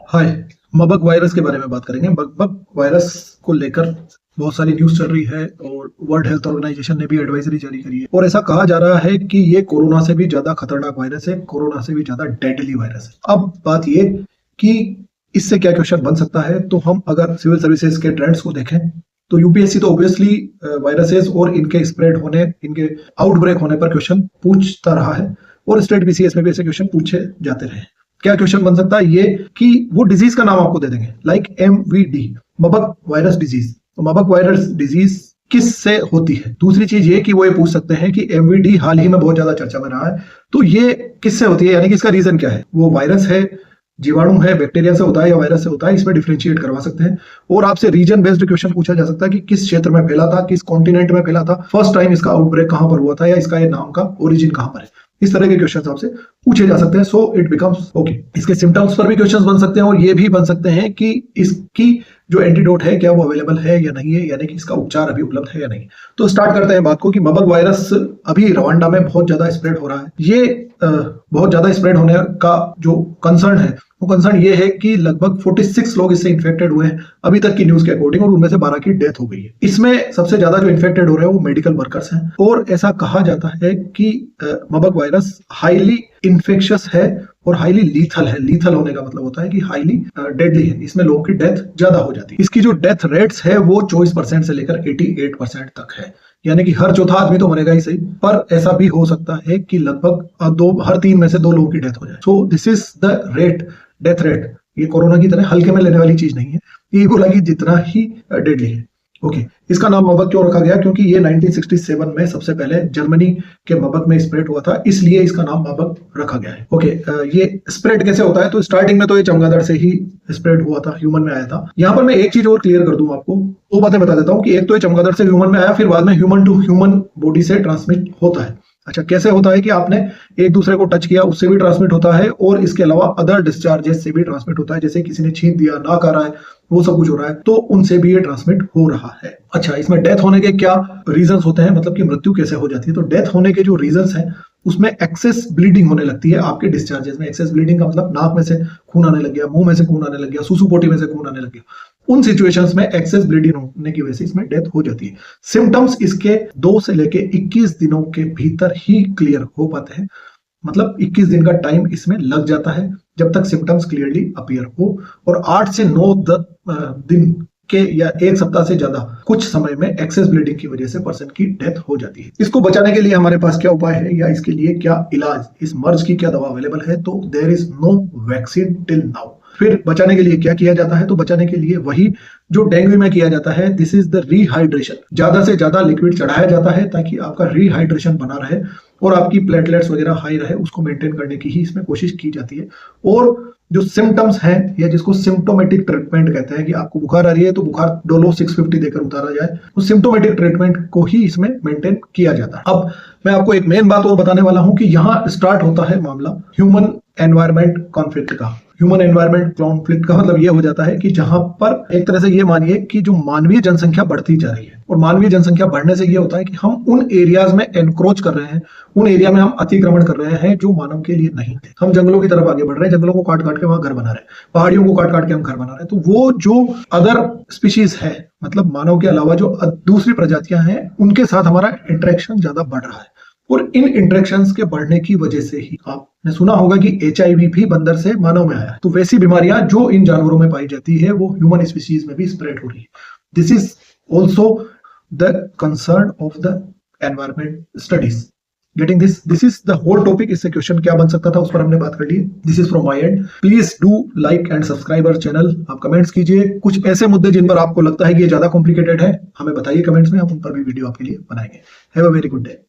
हाय। मबग virus के बारे में बात करेंगे। मबग वायरस को लेकर बहुत सारी न्यूज चल रही है और वर्ल्ड हेल्थ ऑर्गेनाइजेशन ने भी एडवाइजरी जारी करी है और ऐसा कहा जा रहा है कि ये कोरोना से भी ज्यादा खतरनाक वायरस है, कोरोना से भी ज्यादा डेडली वायरस है। अब बात ये कि इससे क्या क्वेश्चन बन सकता है, तो हम अगर सिविल सर्विसेज के ट्रेंड्स को देखें तो यूपीएससी तो ऑब्वियसली वायरसेस और इनके स्प्रेड होने, इनके आउटब्रेक होने पर क्वेश्चन पूछता रहा है और स्टेट बीसीएस में भी ऐसे क्वेश्चन पूछे जाते रहे। क्या क्वेश्चन बन सकता है ये कि वो डिजीज का नाम आपको दे देंगे, लाइक एमवीडी, मबग वायरस डिजीज। तो मबग वायरस डिजीज किस से होती है। दूसरी चीज ये कि वो ये पूछ सकते हैं कि एमवीडी हाल ही में बहुत ज्यादा चर्चा में रहा है, तो ये किससे होती है, यानी कि इसका रीजन क्या है। वो वायरस है, जीवाणु है, बैक्टीरिया से होता है या वायरस से होता है, इसमें डिफरेंशिएट करवा सकते हैं। और आपसे रीजन बेस्ड क्वेश्चन पूछा जा सकता है कि किस क्षेत्र में फैला था, किस कॉन्टिनेंट में फैला था, फर्स्ट टाइम इसका आउटब्रेक कहां पर हुआ था, या इसका ये नाम का ओरिजिन कहां पर है। इस तरह के क्वेश्चन आपसे पूछे जा सकते हैं। So it becomes okay. इसके सिम्टम्स पर भी क्वेश्चंस बन सकते हैं और ये भी बन सकते हैं कि इसकी जो एंटीडोट है क्या वो अवेलेबल है या नहीं है, यानी कि इसका उपचार अभी उपलब्ध है या नहीं। तो स्टार्ट करते हैं बात को कि मबग वायरस अभी रवांडा में बहुत ज्यादा स्प्रेड हो रहा है। ये बहुत ज्यादा स्प्रेड होने का जो कंसर्न है, वो कंसर्न ये है कि लगभग 46 लोग इससे इन्फेक्टेड हुए हैं अभी तक की न्यूज के अकॉर्डिंग, और उनमें से 12 की डेथ हो गई है। इसमें सबसे ज्यादा जो इन्फेक्टेड हो रहे हैं वो मेडिकल वर्कर्स हैं और ऐसा कहा जाता है कि मबग वायरस हाईली इन्फेक्शियस है और हाईली लीथल है। लीथल होने का मतलब होता है कि हाईली डेडली है, इसमें लोगों की डेथ ज्यादा हो जाती है। इसकी जो डेथ रेट्स है वो 24% से लेकर 88% तक है, यानी कि हर चौथा आदमी तो मरेगा ही सही, पर ऐसा भी हो सकता है कि लगभग हर 3 में से 2 लोगों की डेथ हो जाए। So this is the rate, death rate. ये कोरोना की तरह हल्के में लेने वाली चीज नहीं है, ये बोला कि जितना ही डेडली है। ओके, इसका नाम मबग क्यों रखा गया, क्योंकि ये 1967 में सबसे पहले जर्मनी के मबग में स्प्रेड हुआ था, इसलिए इसका नाम मबग रखा गया है। ओके, ये स्प्रेड कैसे होता है, तो स्टार्टिंग में तो ये चमगादड़ से ही स्प्रेड हुआ था, ह्यूमन में आया था। यहाँ पर मैं एक चीज और क्लियर कर दूं आपको, 2 बातें बता देता हूँ कि एक तो ये चमगादड़ से ह्यूमन में आया, फिर बाद में ह्यूमन टू ह्यूमन बॉडी से ट्रांसमिट होता है। अच्छा, कैसे होता है कि आपने एक दूसरे को टच किया, उससे भी ट्रांसमिट होता है, और इसके अलावा अदर डिस्चार्जेस से भी ट्रांसमिट होता है, जैसे किसी ने छींक दिया, नाक आ रहा है, वो सब कुछ हो रहा है, तो उनसे भी ये ट्रांसमिट हो रहा है। अच्छा, इसमें डेथ होने के क्या रीजंस होते हैं, मतलब कि मृत्यु कैसे हो जाती है। तो डेथ होने के जो रीजंस हैं उसमें एक्सेस ब्लीडिंग होने लगती है आपके डिस्चार्जेस में। एक्सेस ब्लीडिंग का मतलब नाक में से खून आने लग गया, मुंह में से खून आने लग गया, सुसुपोटी में से खून आने लग गया। उन सिचुएशंस में एक्सेस ब्लीडिंग होने की वजह से इसमें डेथ हो जाती है। सिम्टम्स इसके 2 से लेके 21 दिनों के भीतर ही क्लियर हो पाते हैं, मतलब 21 दिन का टाइम इसमें लग जाता है जब तक सिम्टम्स क्लियरली अपीयर हो, और 8 से 9 दिन के या 1 सप्ताह से ज्यादा कुछ समय में एक्सेस ब्लीडिंग की वजह से पर्सन की डेथ हो जाती है। इसको बचाने के लिए हमारे पास क्या उपाय है, या इसके लिए क्या इलाज, इस मर्ज की क्या दवा अवेलेबल है, तो there is no vaccine till now. फिर बचाने के लिए क्या किया जाता है, तो बचाने के लिए वही जो डेंगू में किया जाता है, दिस इज द रीहाइड्रेशन। ज्यादा से ज्यादा लिक्विड चढ़ाया जाता है ताकि आपका रीहाइड्रेशन बना रहे और आपकी प्लेटलेट्स वगैरह हाई रहे, उसको मेंटेन करने की ही इसमें कोशिश की जाती है। और जो सिम्टम्स हैं, या जिसको सिम्टोमेटिक ट्रीटमेंट कहते हैं, कि आपको बुखार आ रही है तो बुखार डोलो 650 देकर उतारा जाए, तो सिम्टोमेटिक ट्रीटमेंट को ही इसमें मेंटेन किया जाता है। अब मैं आपको एक मेन बात और बताने वाला हूं कि यहाँ स्टार्ट होता है मामला ह्यूमन एनवायरमेंट कॉन्फ्लिक्ट का। ह्यूमन एनवायरमेंट कॉन्फ्लिक्ट का मतलब ये हो जाता है कि जहां पर एक तरह से ये मानिए कि जो मानवीय जनसंख्या बढ़ती जा रही है, और मानवीय जनसंख्या बढ़ने से ये होता है कि हम उन एरियाज में एनक्रोच कर रहे हैं, उन एरिया में हम अतिक्रमण कर रहे हैं जो मानव के लिए नहीं थे। हम जंगलों की तरफ आगे बढ़ रहे हैं, जंगलों को काट काट के वहां घर बना रहे हैं, पहाड़ियों को काट काट के हम घर बना रहे हैं। तो वो जो अदर स्पीशीज है, मतलब मानव के अलावा जो दूसरी प्रजातियां हैं, उनके साथ हमारा इंटरेक्शन ज्यादा बढ़ रहा है, और इन इंटरेक्शंस के बढ़ने की वजह से ही आपने सुना होगा कि HIV भी बंदर से मानव में आया है। तो वैसी बीमारियां जो इन जानवरों में पाई जाती है वो ह्यूमन स्पीशीज में भी स्प्रेड हो रही है। This is also the concern of the environment studies. Getting this is the whole topic. इससे क्वेश्चन क्या बन सकता था उस पर हमने बात कर ली। This is from my end. Please do like and subscribe our channel. आप कमेंट्स कीजिए, कुछ ऐसे मुद्दे जिन पर आपको लगता है कि ये ज्यादा कॉम्प्लिकेटेड है, हमें बताइए कमेंट्स में, हम उन पर भी वीडियो आपके लिए बनाएंगे। Have a very good day.